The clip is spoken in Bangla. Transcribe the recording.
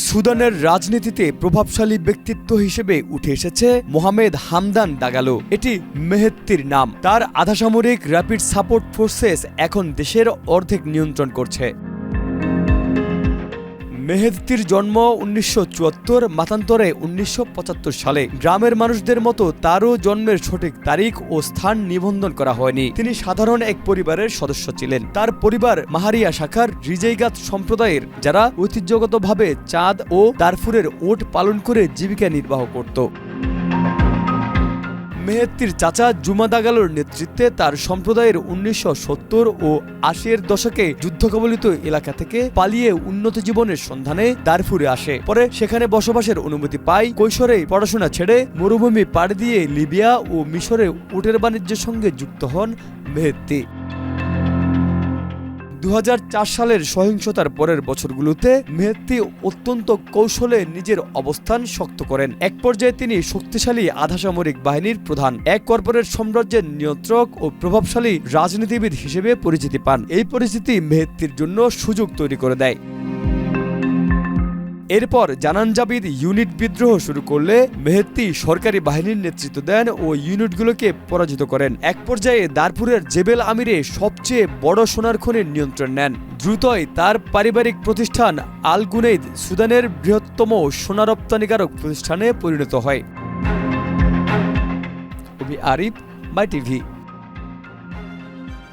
সুদানের রাজনীতিতে প্রভাবশালী ব্যক্তিত্ব হিসেবে উঠে এসেছে মোহামেদ হামদান দাগালো। এটি মেহেত্তির নাম। তার আধাসামরিক র্যাপিড সাপোর্ট ফোর্সেস এখন দেশের অর্ধেক নিয়ন্ত্রণ করছে। মেহেত্তির জন্ম 1974, মাতান্তরে 1975 সালে। গ্রামের মানুষদের মতো তারও জন্মের সঠিক তারিখ ও স্থান নিবন্ধন করা হয়নি। তিনি সাধারণ এক পরিবারের সদস্য ছিলেন। তার পরিবার মাহারিয়া শাখার রিজাইগাত সম্প্রদায়ের, যারা ঐতিহ্যগতভাবে চাঁদ ও দারফুরের ওট পালন করে জীবিকা নির্বাহ করত। মেহেত্তির চাচা জুমা দাগালোর নেতৃত্বে তার সম্প্রদায়ের 1970 ও 80-এর দশকে যুদ্ধকবলিত এলাকা থেকে পালিয়ে উন্নত জীবনের সন্ধানে দারফুরে আসে। পরে সেখানে বসবাসের অনুমতি পায়। কৈশোরে পড়াশোনা ছেড়ে মরুভূমি পাড়ি দিয়ে লিবিয়া ও মিশরে উটের বাণিজ্যের সঙ্গে যুক্ত হন মেহেত্তি। 2004 সালের সহিংসতার পরের বছরগুলোতে মেহেত্তি অত্যন্ত কৌশলে নিজের অবস্থান শক্ত করেন। এক পর্যায়ে তিনি শক্তিশালী আধাসামরিক বাহিনীর প্রধান, এক কর্পোরেট সাম্রাজ্যের নিয়ন্ত্রক ও প্রভাবশালী রাজনীতিবিদ হিসেবে পরিচিতি পান। এই পরিস্থিতি মেহেত্তির জন্য সুযোগ তৈরি করে দেয়। এরপর জানানজাবিদ ইউনিট বিদ্রোহ শুরু করলে মেহেত্তি সরকারি বাহিনীর নেতৃত্ব দেন ও ইউনিটগুলোকে পরাজিত করেন। এক পর্যায়ে দারফুরের জেবেল আমিরে সবচেয়ে বড় সোনার খনির নিয়ন্ত্রণ নেন। দ্রুতই তার পারিবারিক প্রতিষ্ঠান আল গুনেইদ সুদানের বৃহত্তম সোনা রপ্তানিকারক প্রতিষ্ঠানে পরিণত হয়। আরিফ, মাই টিভি।